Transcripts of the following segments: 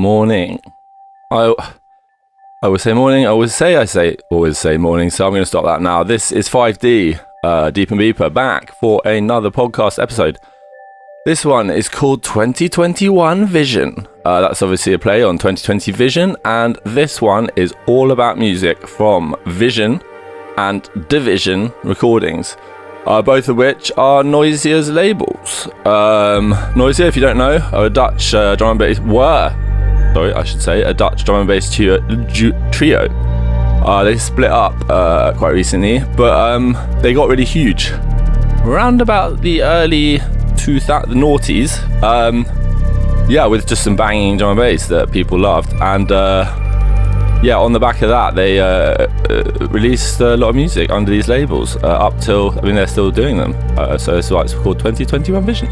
morning. I always say morning. I always say morning. So I'm going to stop that now. This is 5D, Deep and Beeper, back for another podcast episode. This one is called 2021 Vision. That's obviously a play on 2020 Vision, and this one is all about music from Vision and Division recordings, both of which are Noisier's labels. Noisier, if you don't know, are a Dutch drum and bass a Dutch drum and bass trio. They split up quite recently, but they got really huge around about the early the noughties, with just some banging drum and bass that people loved, and on the back of that they released a lot of music under these labels up till, they're still doing them, so that's why it's called 2021 Vision.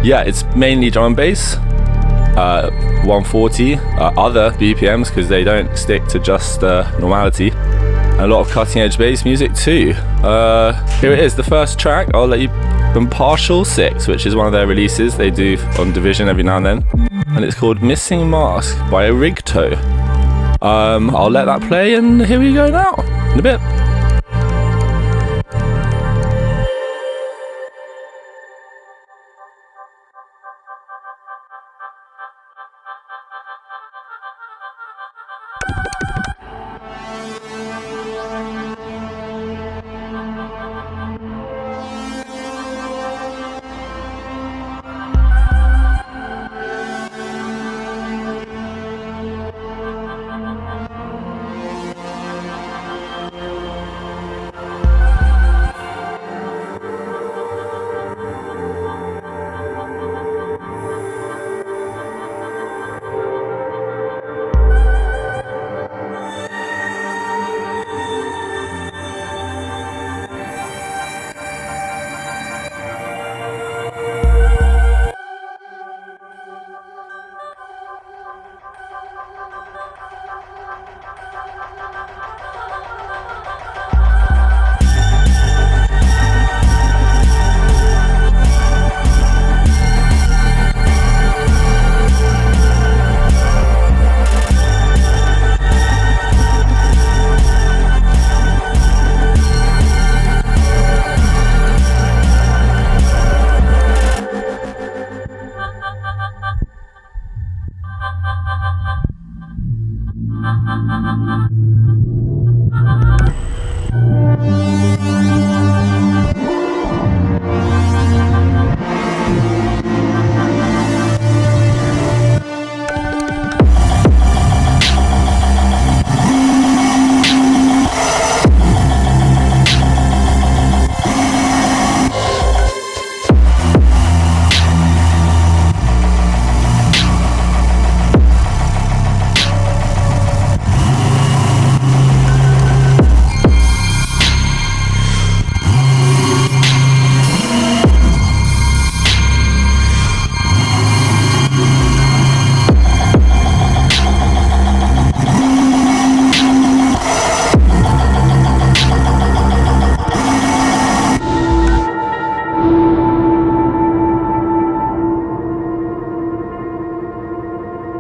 It's mainly drum and bass, 140 other BPMs because they don't stick to just normality. A lot of cutting edge bass music too. Here it is, the first track. I'll let you from Partial 6, which is one of their releases they do on Division every now and then, and it's called Missing Mask by Rigto. I'll let that play, and here we go now in a bit.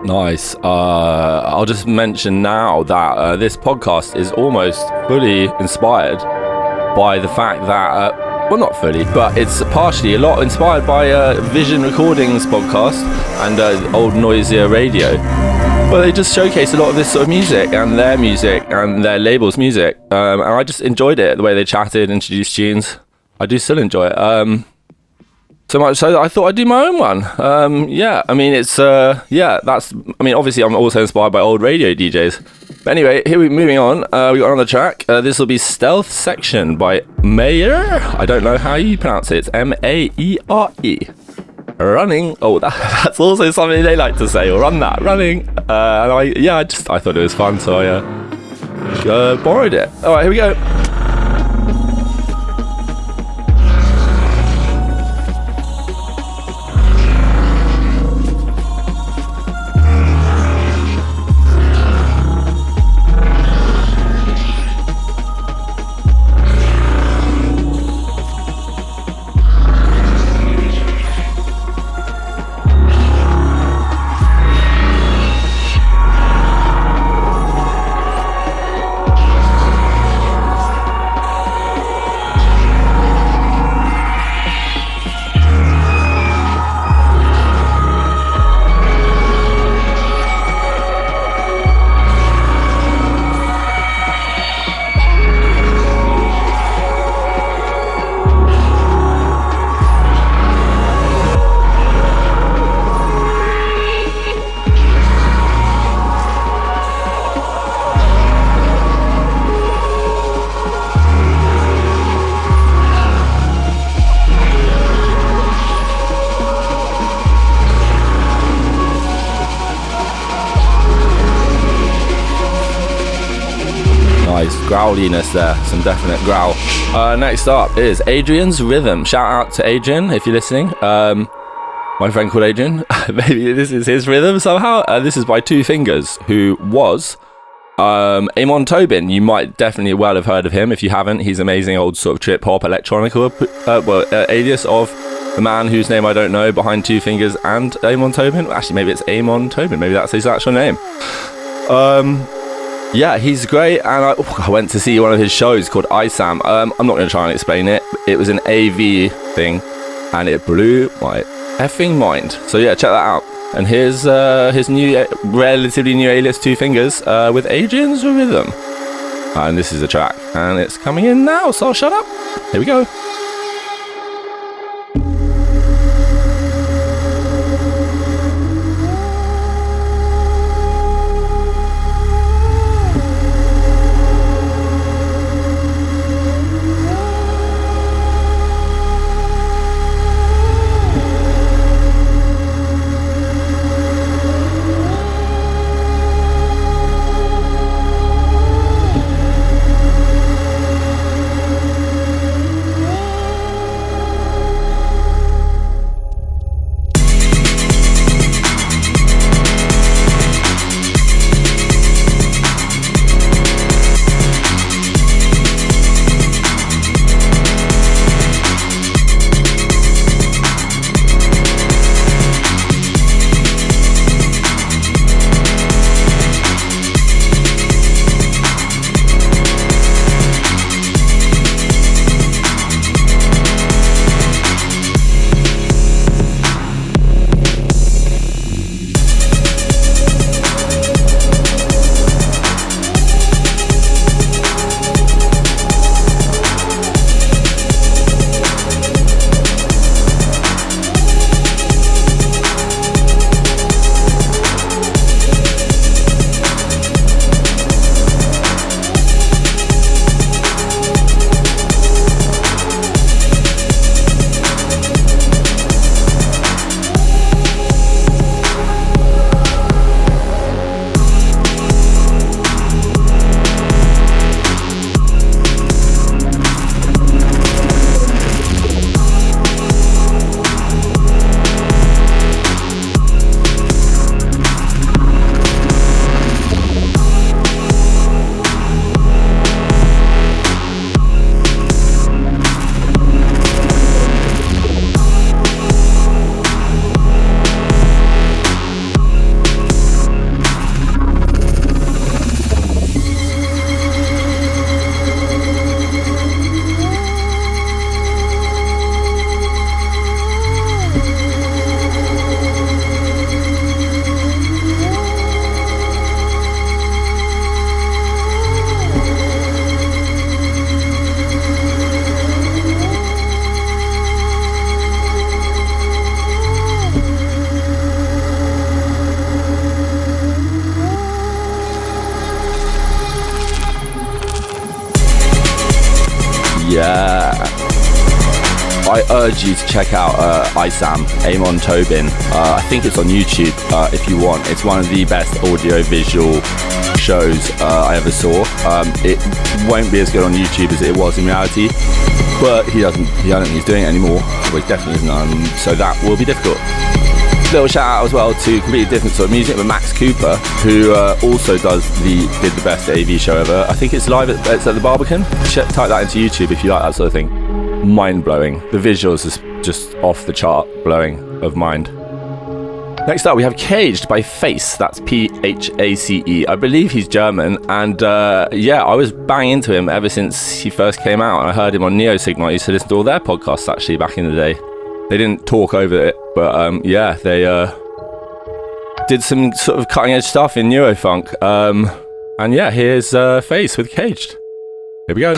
Nice. I'll just mention now that this podcast is almost fully inspired by the fact that, not fully, but it's partially a lot inspired by Vision Recordings podcast and old Noisier Radio. Well, they just showcase a lot of this sort of music and their labels' music, and I just enjoyed it, the way they chatted, introduced tunes. I do still enjoy it. So much so that I thought I'd do my own one. Obviously I'm also inspired by old radio DJs. But anyway, moving on. We got another track. This will be Stealth Section by Mayer. I don't know how you pronounce it. It's M-A-E-R-E. Running. Oh, that's also something they like to say. Run that. Running. I thought it was fun, so I borrowed it. All right, here we go. growliness there, some definite growl. Next up is Adrian's Rhythm. Shout out to Adrian if you're listening. My friend called Adrian. Maybe this is his rhythm somehow. This is by Two Fingers, who was Amon Tobin. You might definitely well have heard of him. If you haven't, he's amazing old sort of trip hop electronica alias of the man whose name I don't know behind Two Fingers and Amon Tobin. Actually, maybe it's Amon Tobin. Maybe that's his actual name. Yeah, he's great, and I went to see one of his shows called ISAM. I'm not going to try and explain it. It was an AV thing, and it blew my effing mind. So yeah, check that out. And here's his new, relatively new alias, Two Fingers, with Adrian's Rhythm. And this is a track, and it's coming in now, so I'll shut up. Here we go. Yeah, I urge you to check out ISAM, Amon Tobin. I think it's on YouTube if you want. It's one of the best audio-visual shows I ever saw. It won't be as good on YouTube as it was in reality, but I don't think he's doing it anymore. Well, he definitely isn't, so that will be difficult. Little shout out as well to completely different sort of music with Max Cooper, who also did the best AV show ever. I think it's live it's at the Barbican. Type that into YouTube if you like that sort of thing. Mind blowing. The visuals is just off the chart blowing of mind. Next up we have Caged by Face. That's Phace. I believe he's German, and yeah, I was banging into him ever since he first came out, and I heard him on Neo Signal. I used to listen to all their podcasts actually back in the day. They didn't talk over it, but yeah, they did some sort of cutting edge stuff in Neurofunk. And yeah, here's Face with Caged. Here we go.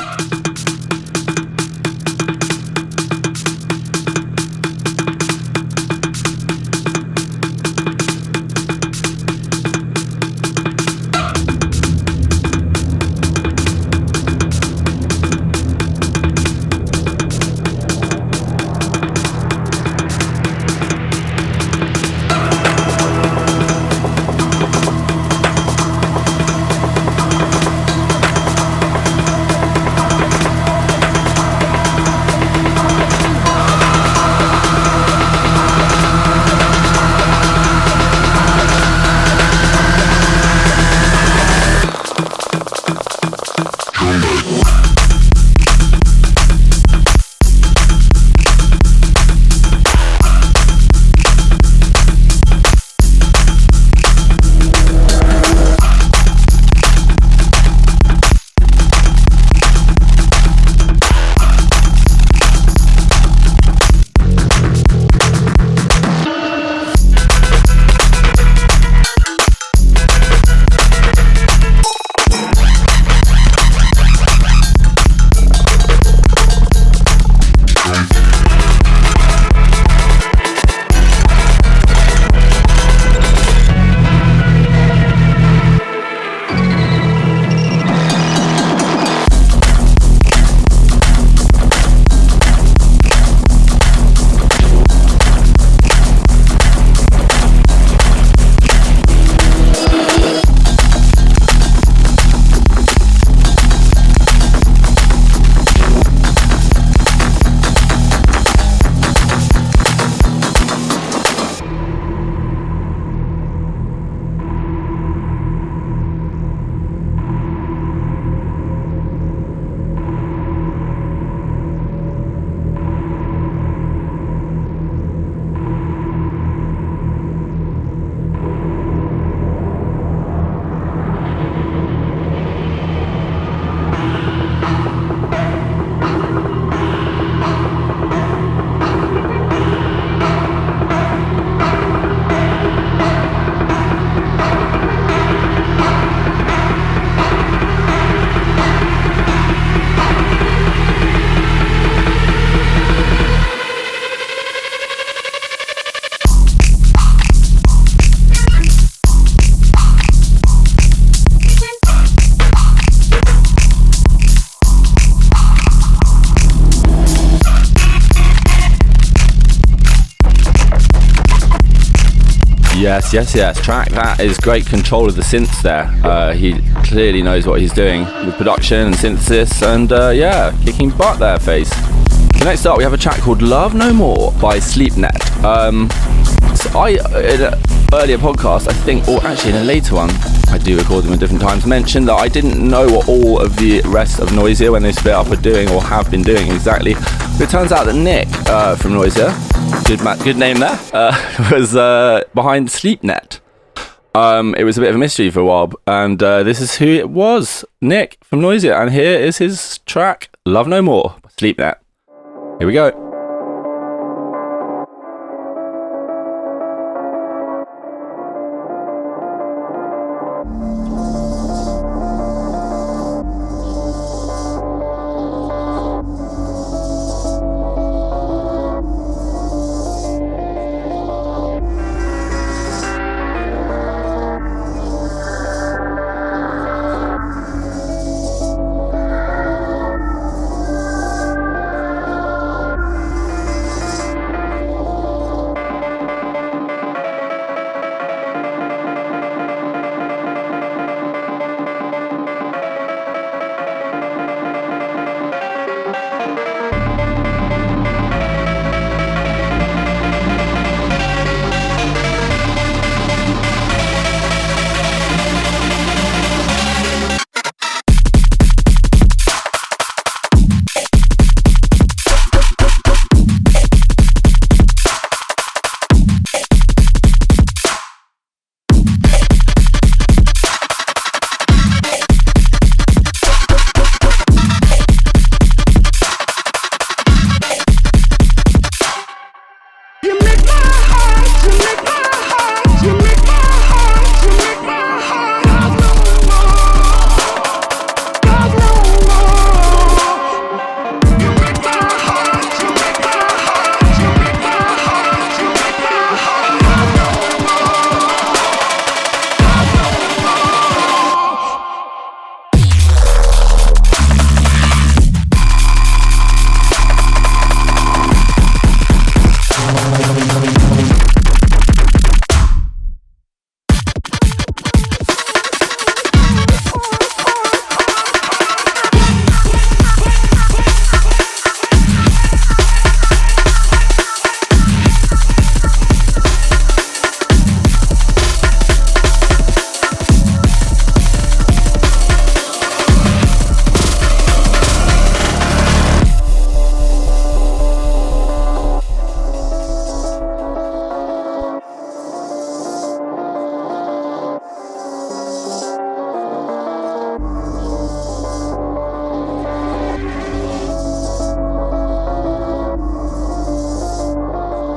Yes. Track, that is great control of the synths there. He clearly knows what he's doing with production and synthesis, and kicking butt there, Face. So next up, we have a track called Love No More by SleepNet. In an earlier podcast, I think, or actually in a later one, I do record them at different times, mentioned that I didn't know what all of the rest of Noisia, when they split up, are doing or have been doing exactly. But it turns out that Nick from Noisia, good name there, was behind SleepNet. It was a bit of a mystery for a while, and this is who it was, Nick from Noisia, and here is his track, Love No More by SleepNet. Here we go.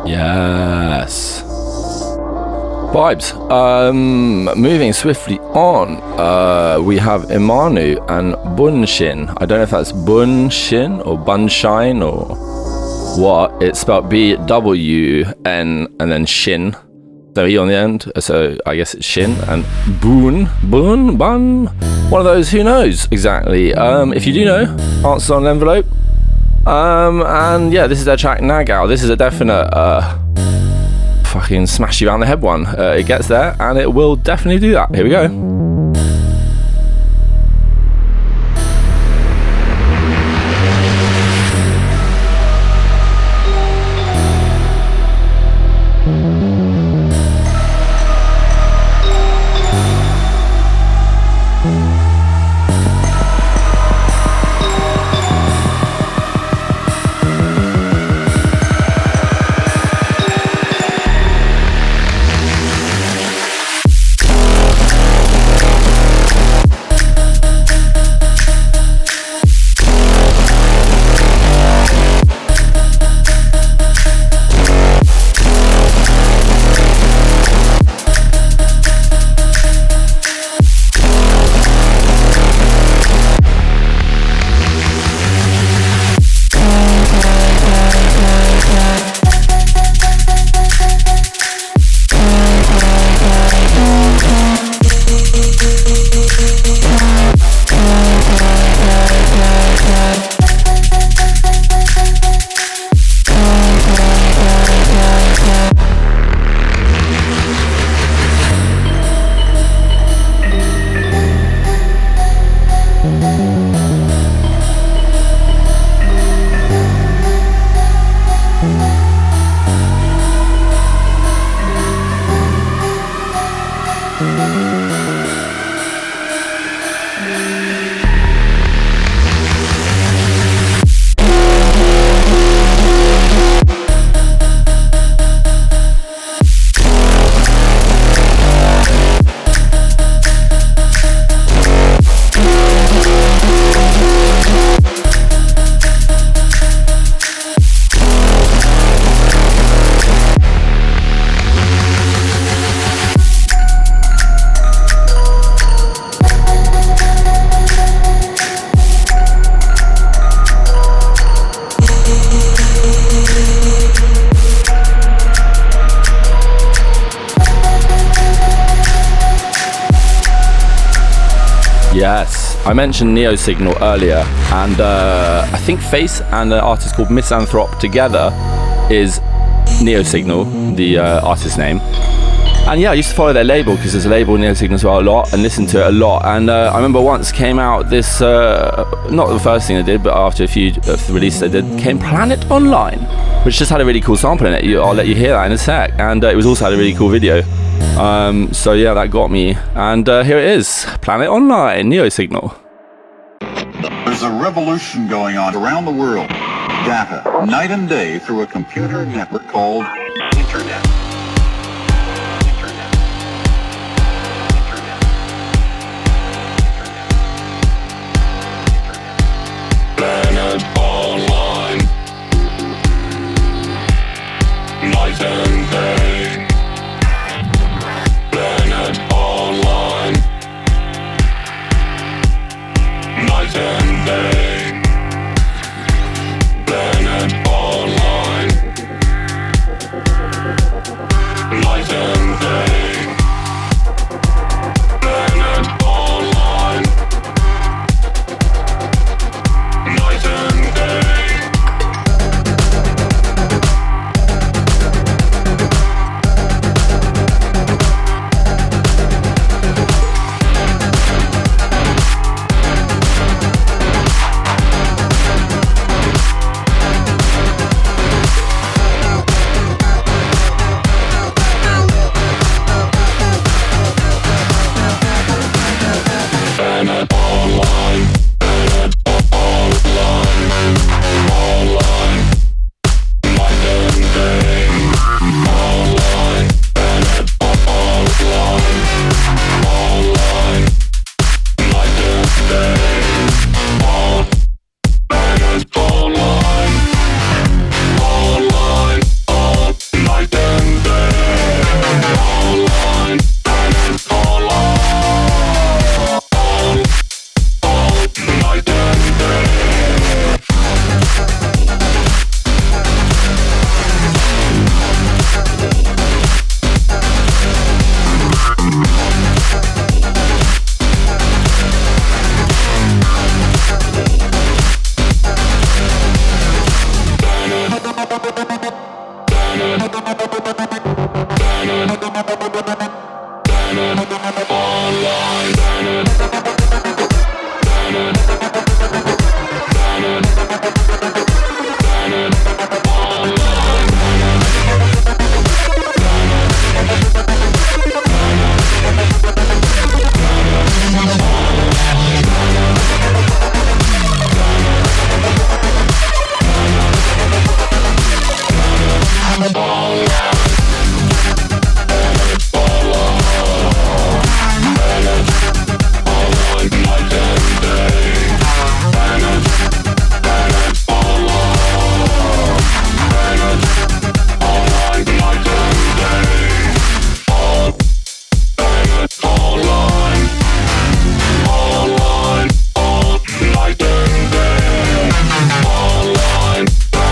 Yes. Vibes. Moving swiftly on, we have Imanu and Bunshin. I don't know if that's Bunshin or Bunshine or what. It's spelled B-W-N and then Shin. So E on the end, so I guess it's Shin. And Bun. One of those, who knows exactly. If you do know, answers on an envelope. And yeah, this is their track Nagao. This is a definite fucking smash you around the head one. It gets there and it will definitely do that. Here we go. Yes, I mentioned Neo Signal earlier, and I think Face and an artist called Misanthrop together is Neo Signal, the artist name. And yeah, I used to follow their label because there's a label Neo Signal as well a lot, and listen to it a lot. And I remember once came out this, not the first thing they did, but after a few releases they did, came Planet Online, which just had a really cool sample in it. I'll let you hear that in a sec. And it was also had a really cool video. So yeah, that got me. And here it is, Planet Online, Neo Signal. There's a revolution going on around the world. Data, night and day, through a computer network called Internet. Planet Online, night and day. Planet Online, night and day. Planet Online, night and day. Planet Online, night and day. Planet Online, Planet Online, Online, night and day. Online, Planet Online, Online, night and day. Planet Online, Online, night and day. Online, Planet Online.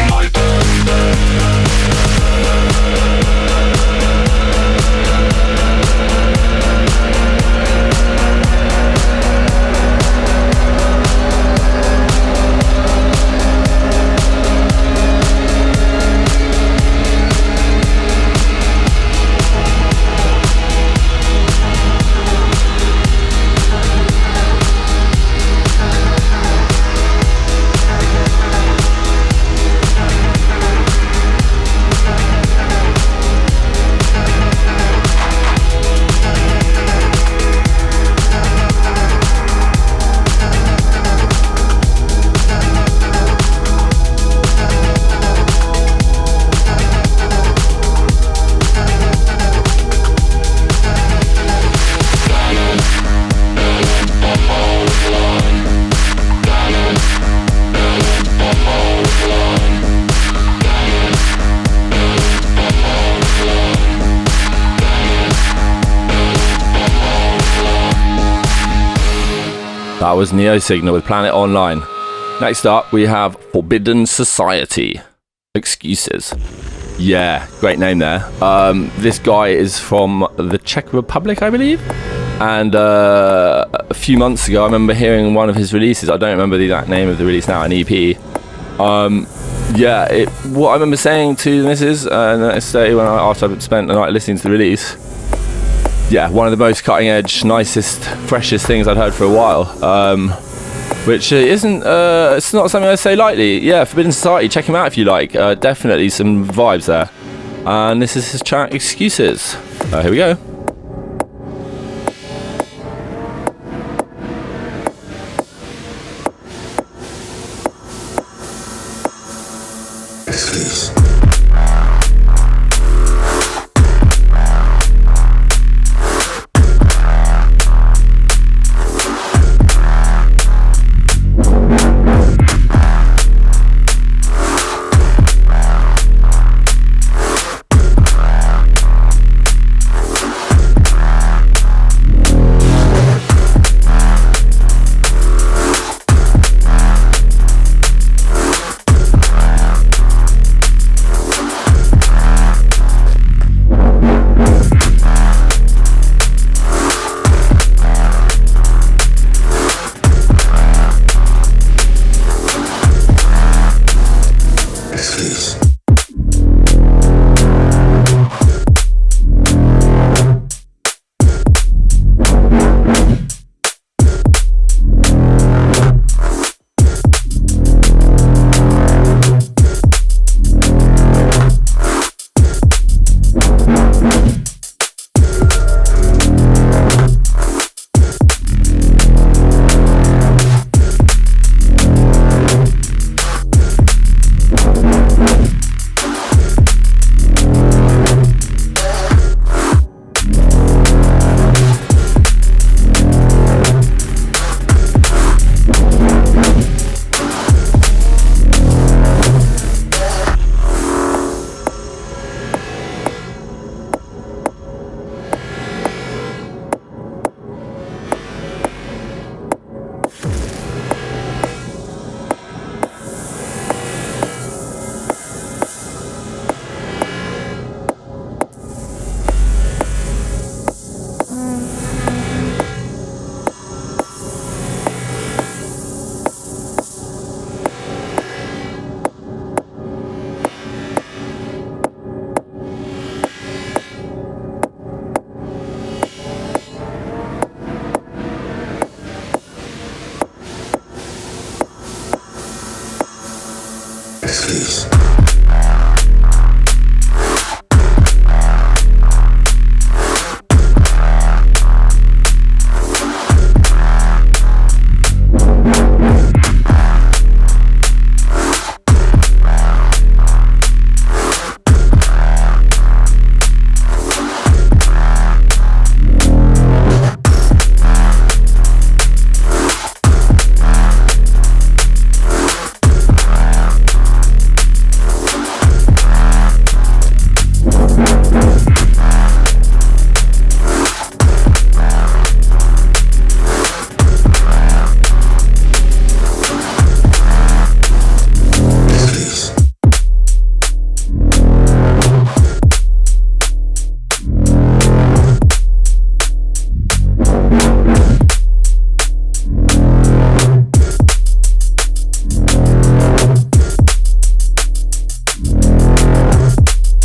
Night and day. That was Neo Signal with Planet Online. Next up, we have Forbidden Society. Excuses. Yeah, great name there. This guy is from the Czech Republic, I believe. And a few months ago, I remember hearing one of his releases. I don't remember the exact name of the release now, an EP. What I remember saying to the missus the next day after I'd spent the night listening to the release, one of the most cutting edge, nicest, freshest things I'd heard for a while. Which isn't, it's not something I say lightly. Yeah, Forbidden Society, check him out if you like. Definitely some vibes there. And this is his track, Excuses. Here we go.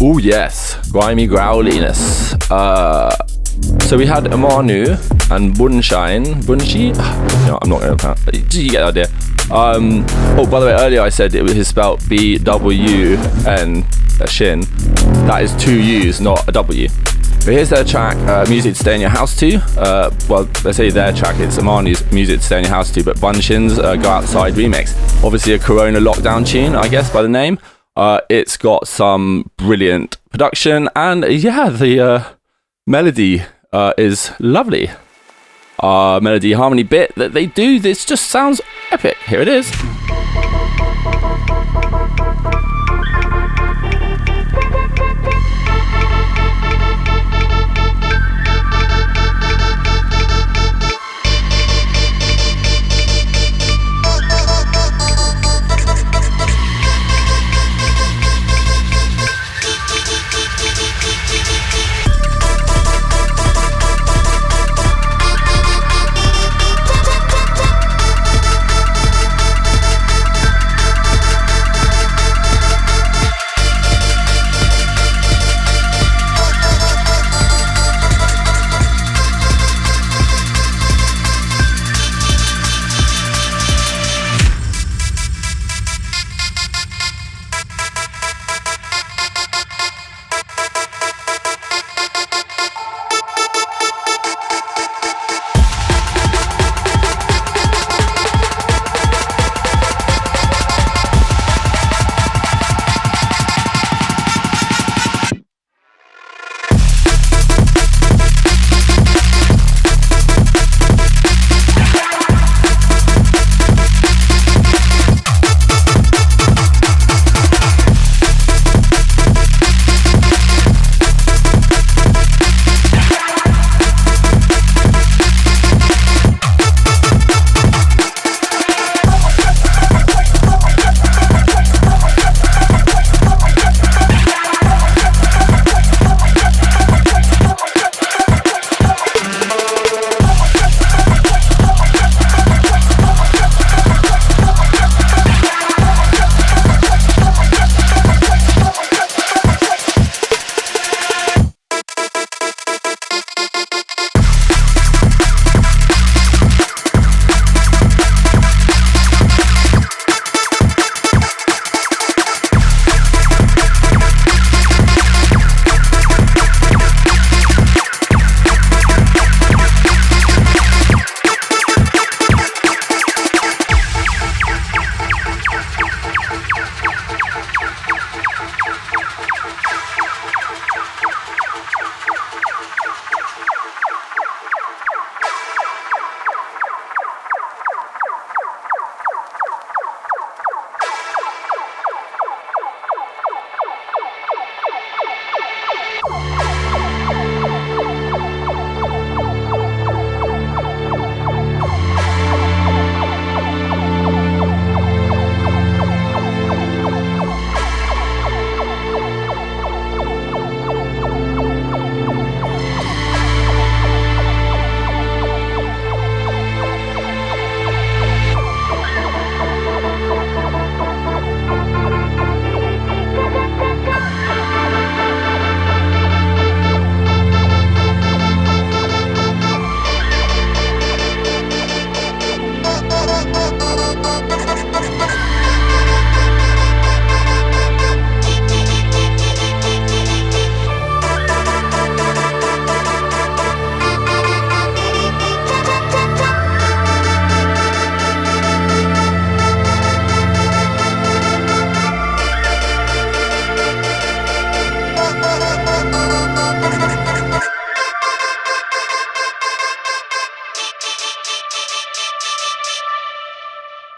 Oh yes, grimy growliness. So we had Amanu and Bunshi. No, I'm not going to pronounce. You get the idea. Oh, by the way, earlier I said it was spelled B-W-N, Shin. That is two U's, not a W. But here's their track, Music to Stay in Your House To. Well, let's say their track, it's Amanu's Music to Stay in Your House To, but Bunshin's Go Outside remix. Obviously a Corona lockdown tune, I guess, by the name. It's got some brilliant production, and the melody is lovely. Melody harmony bit that they do, this just sounds epic. Here it is.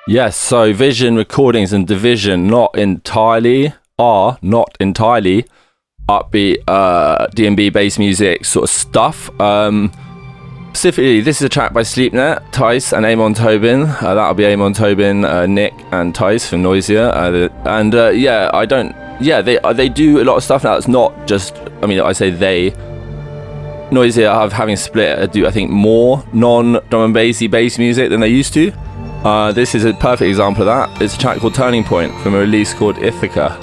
Yes, so Vision Recordings and Division not entirely upbeat D&B bass music sort of stuff. Specifically, this is a track by Sleepnet, Tice, and Amon Tobin. That'll be Amon Tobin, Nick, and Tice from Noisier. They do a lot of stuff now. It's not just, I say they. Noisier having split do I think more non-drum and bassy bass music than they used to. This is a perfect example of that. It's a track called Turning Point from a release called Ithaca,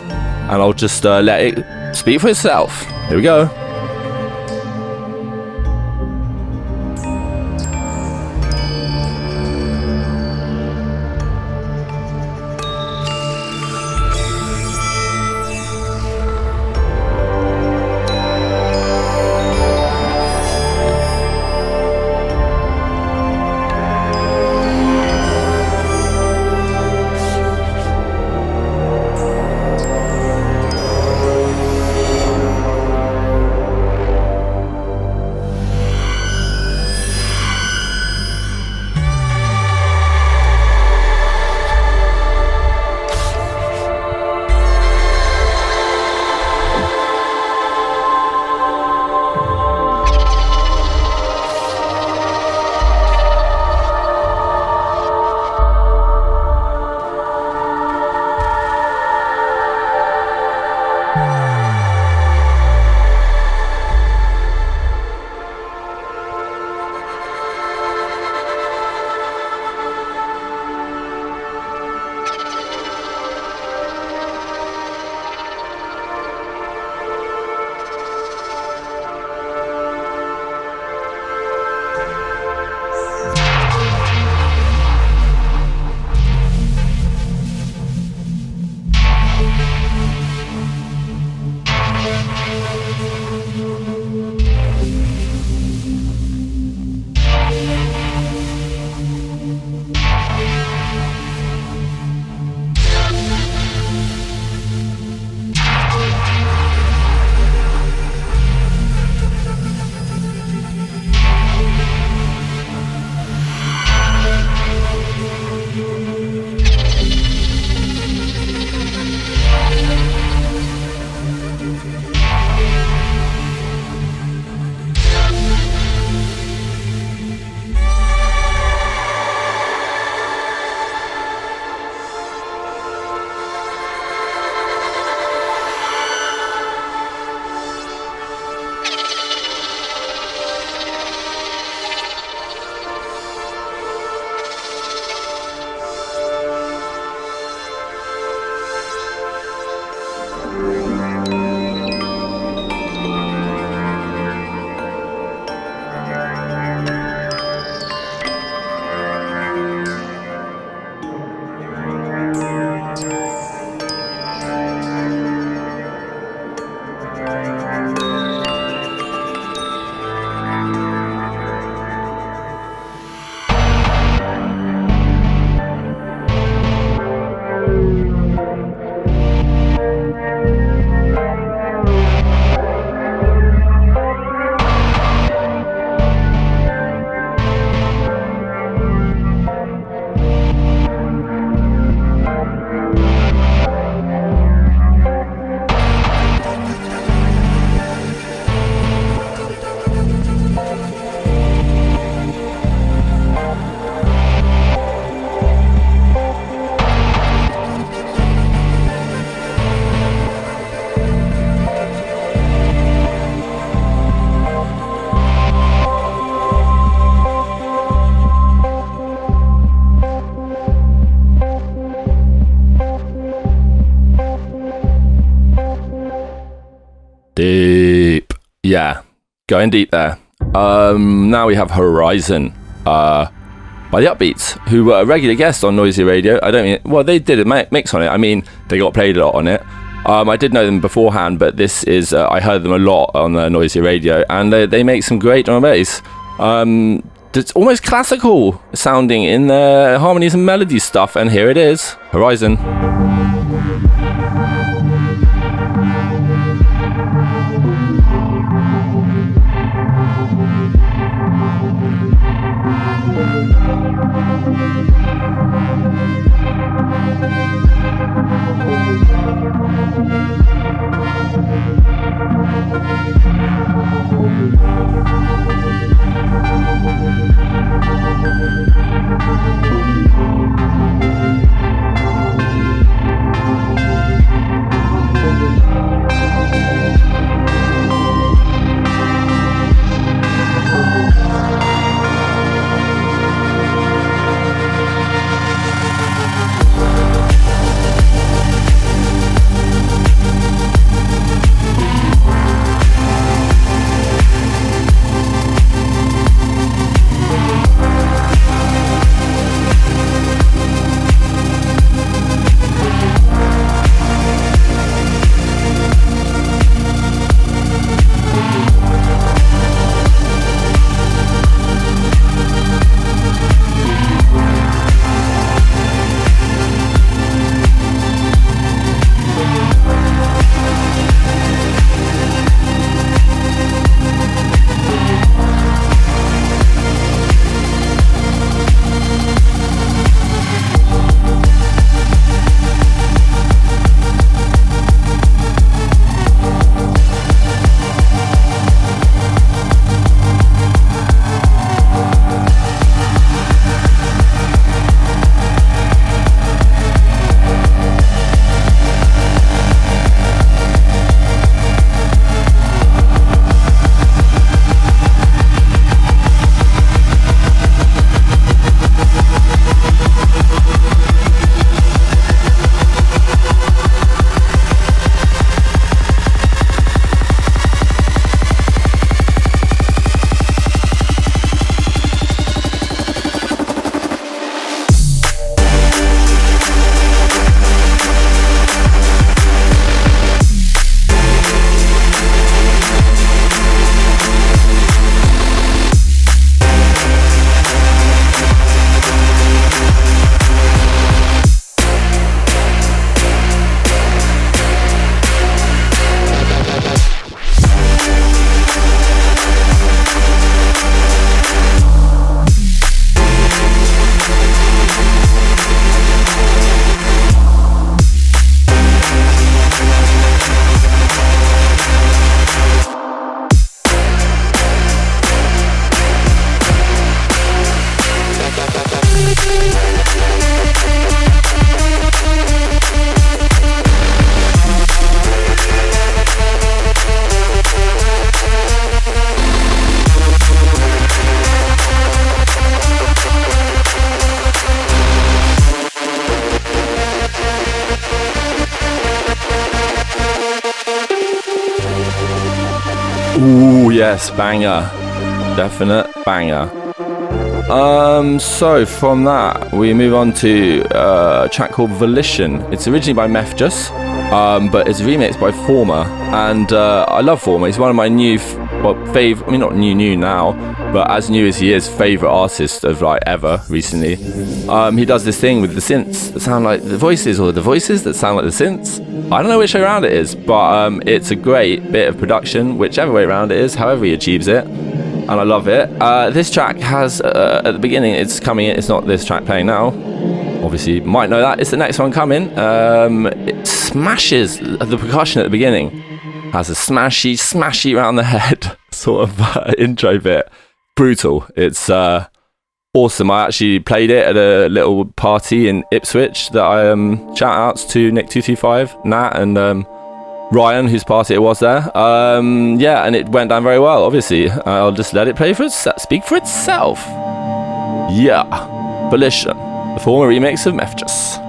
and I'll just let it speak for itself. Here we go. Deep. Yeah, going deep there. Now we have Horizon by the Upbeats, who were a regular guest on Noisy Radio. They did a mix on it. They got played a lot on it. I did know them beforehand, but this is, I heard them a lot on the Noisy Radio, and they make some great drum and bass. It's almost classical sounding in their harmonies and melody stuff, and here it is, Horizon. Ooh, yes, banger. Definite banger. So from that, we move on to a track called Volition. It's originally by Mefjus, but it's remixed by Former, and I love Former. He's one of my new, favorite. I mean, not new now, but as new as he is, favorite artist of like ever recently. He does this thing with the synths that sound like the voices, or the voices that sound like the synths. I don't know which way around it is, but it's a great bit of production, whichever way around it is, however he achieves it. And I love it. This track has, at the beginning, it's not this track playing now. Obviously, you might know that. It's the next one coming. It smashes the percussion at the beginning. Has a smashy around the head sort of intro bit. Brutal. It's awesome. I actually played it at a little party in Ipswich that I shout outs to Nick225, Nat, and Ryan, whose party it was there. Yeah, and it went down very well, obviously. I'll just let it speak for itself. Yeah. Volition, the former remix of Mefjus.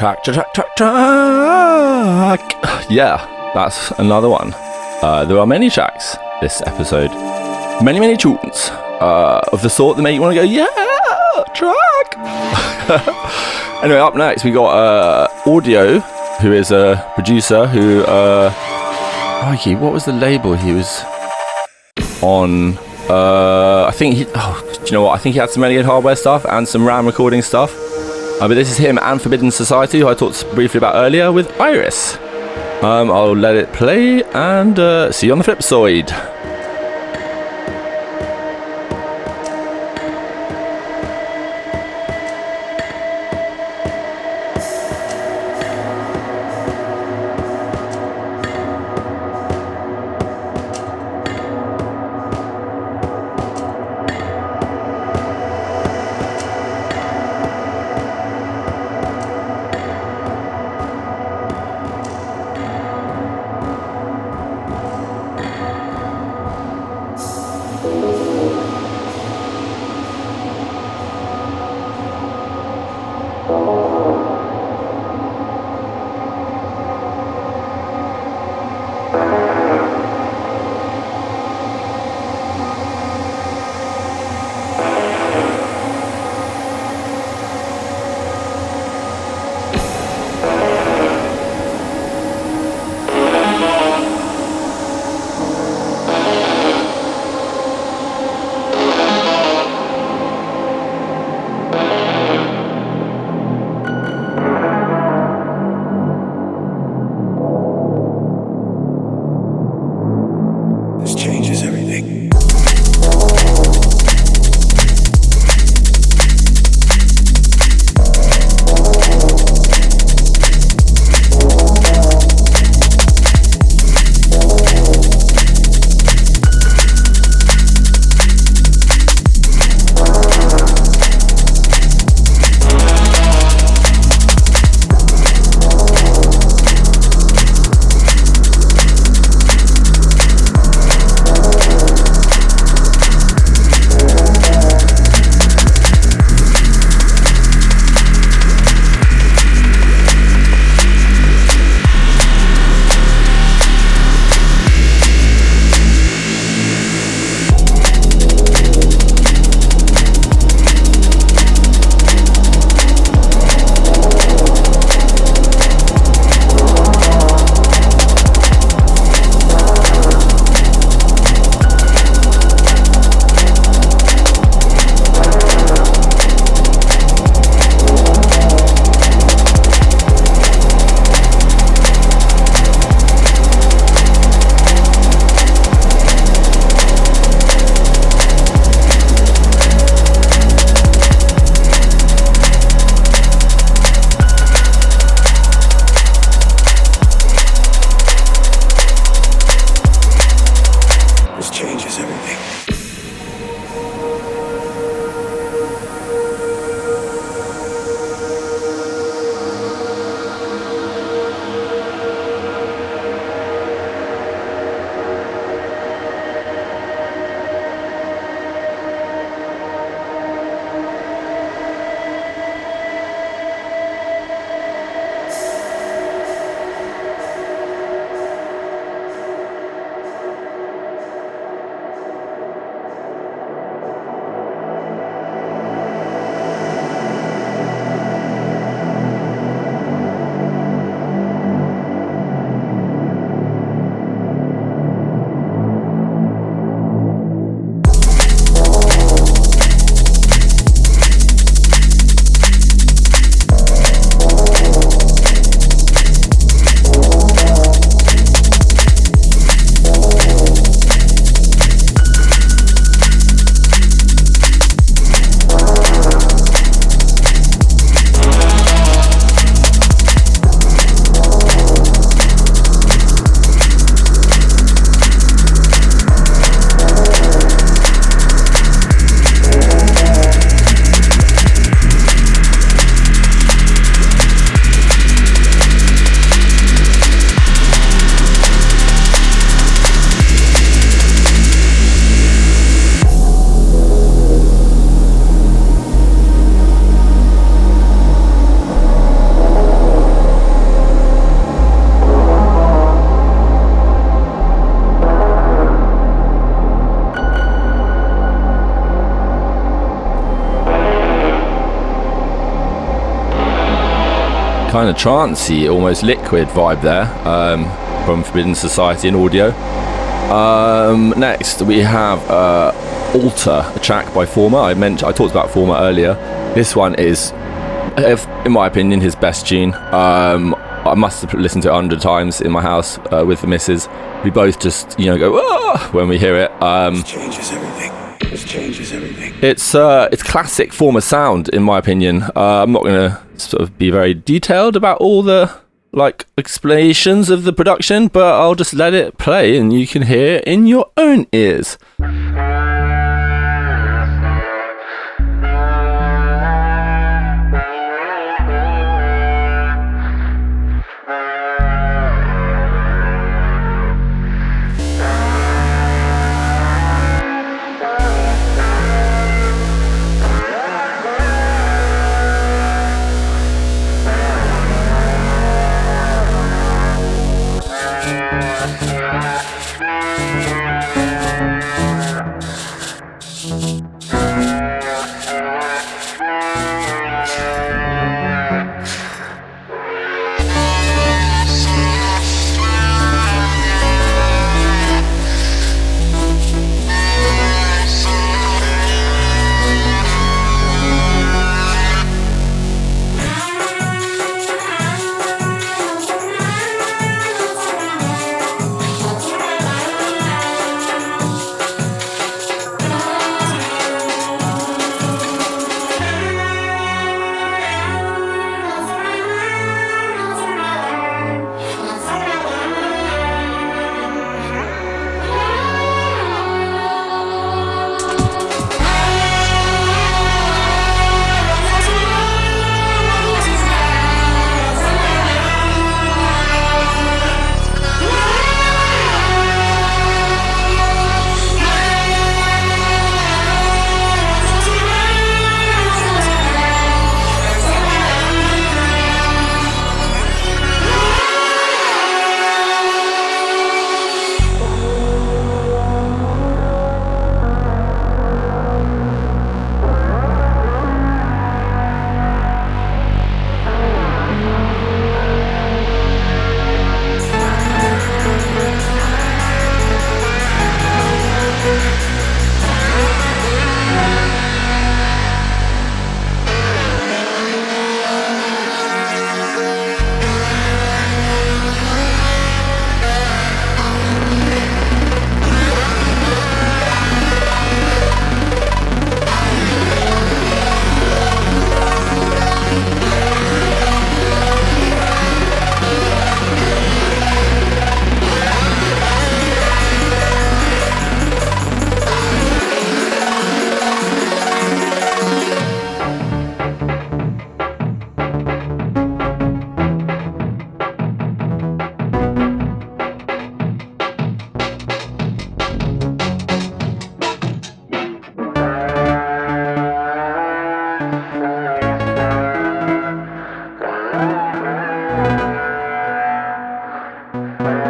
Track. Yeah, that's another one. There are many tracks this episode. Many tunes of the sort that make you want to go, yeah, track. Anyway, up next we got Audio, who is a producer who, what was the label he was on? I think do you know what? I think he had some Renegade Hardware stuff and some RAM recording stuff. But this is him and Forbidden Society, who I talked briefly about earlier, with Iris. I'll let it play and see you on the flip side. kind of trancey, almost liquid vibe there from Forbidden Society and audio. Next we have Alter, a track by Former. I talked about Former earlier. This one is, in my opinion, his best tune. I must have listened to it 100 times in my house with the missus. We both just, go, "Ah!" when we hear it. This changes everything. This changes everything. It's classic form of sound, in my opinion. I'm not going to sort of be very detailed about all the explanations of the production, but I'll just let it play and you can hear it in your own ears.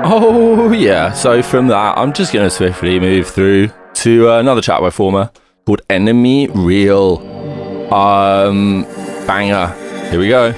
Oh yeah, so from that I'm just going to swiftly move through to another chat by Former called Enemy Real. Banger. Here we go.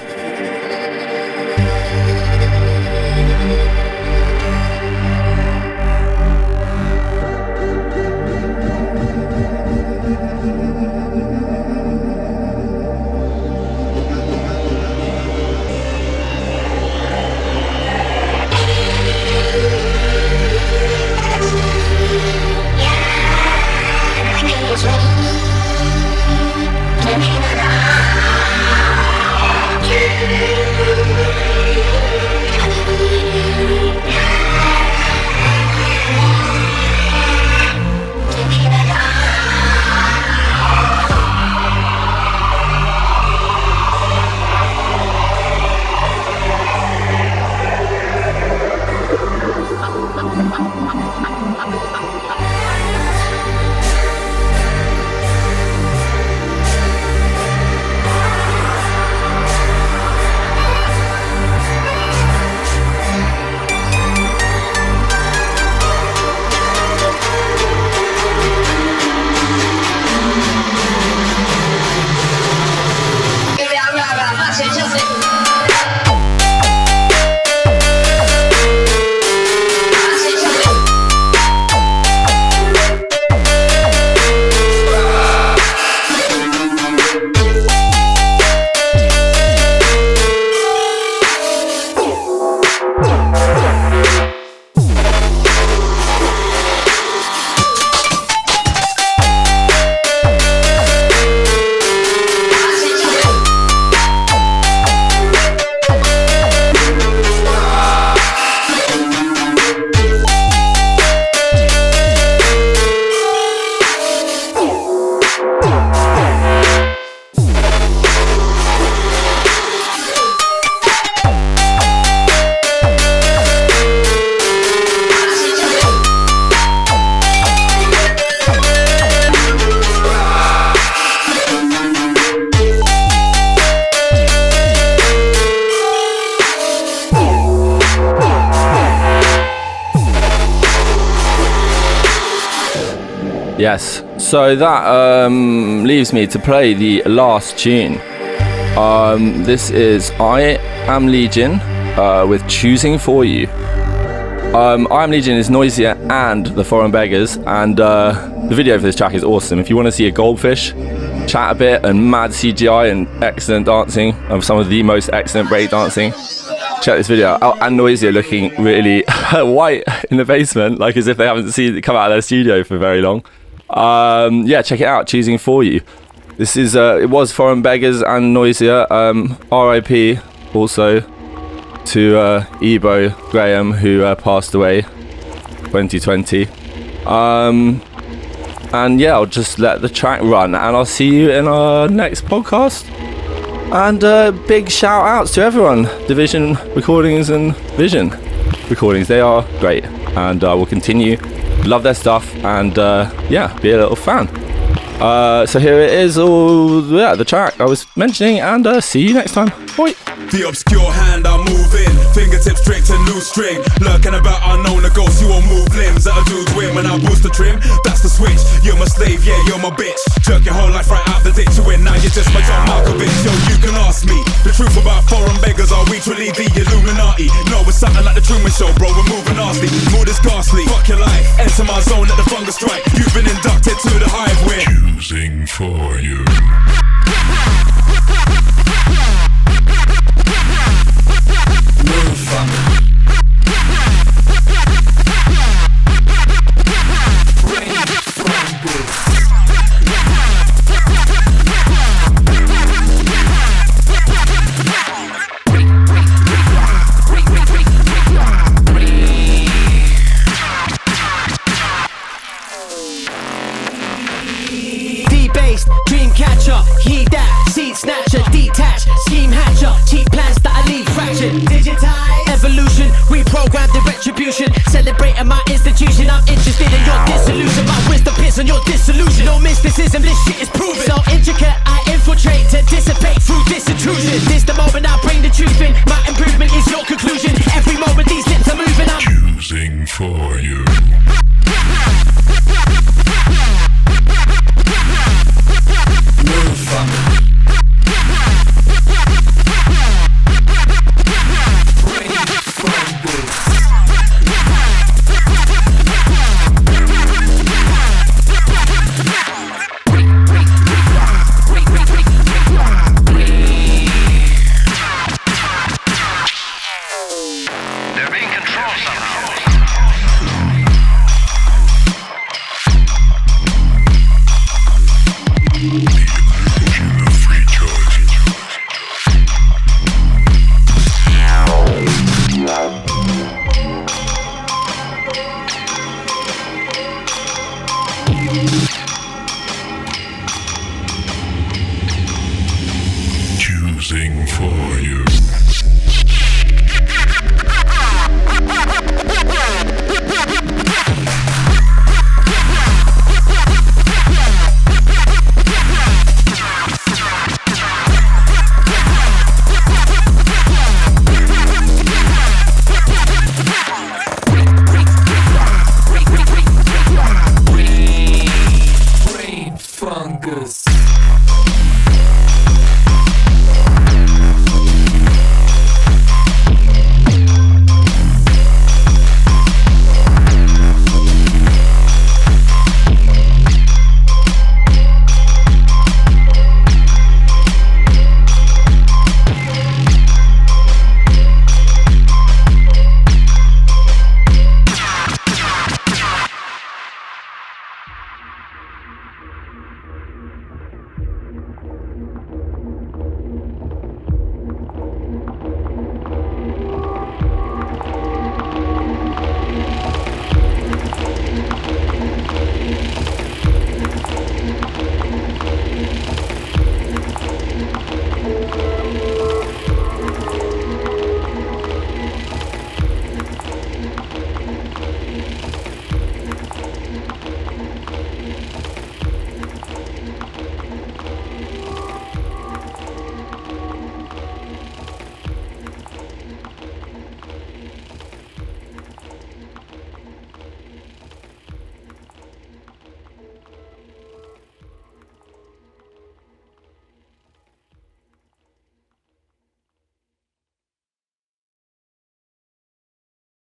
Yes. So that leaves me to play the last tune. This is I Am Legion with Choosing For You. I Am Legion is Noisia and the Foreign Beggars, and the video for this track is awesome. If you want to see a goldfish chat a bit and mad CGI and excellent dancing of some of the most excellent break dancing, check this video out. And Noisia looking really white in the basement, like as if they haven't come out of their studio for very long. Yeah, check it out. Choosing For You. This is it was Foreign Beggars and Noisia. RIP also to Ebo Graham, who passed away 2020. And yeah, I'll just let the track run, and I'll see you in our next podcast. And big shout outs to everyone, Division Recordings and Vision Recordings. They are great, and I will continue, love their stuff, and yeah, be a little fan. So here it is, the track I was mentioning, and see you next time. Bye. The obscure hand I move in, fingertips strict and loose string, lurking about unknown the ghosts. You won't move limbs that a dude's win. When I boost the trim, that's the switch. You're my slave, yeah, you're my bitch. Jerk your whole life right out the ditch. You win, now you're just my John Malkovich. Yo, you can ask me the truth about foreign beggars. Are we truly the Illuminati? No, we're something like the Truman Show, bro. We're moving nasty, mood is ghastly. Fuck your life, enter my zone, let the fungus strike. You've been inducted to the hive where Choosing for you. D-based, dream catcher, heed that, seed snatcher, detach, scheme hatcher, cheap plans that I leave fractured, digitize, evolution, reprogram the retribution, celebrating my institution, I'm interested in your dissolution, my wisdom pits on your disillusion, no mysticism, this shit is proven, so intricate, I infiltrate to dissipate through this intrusion, this the moment I bring the truth in, my improvement is your conclusion, every moment these lips are moving, I'm Choosing for you. They're being controlled somehow.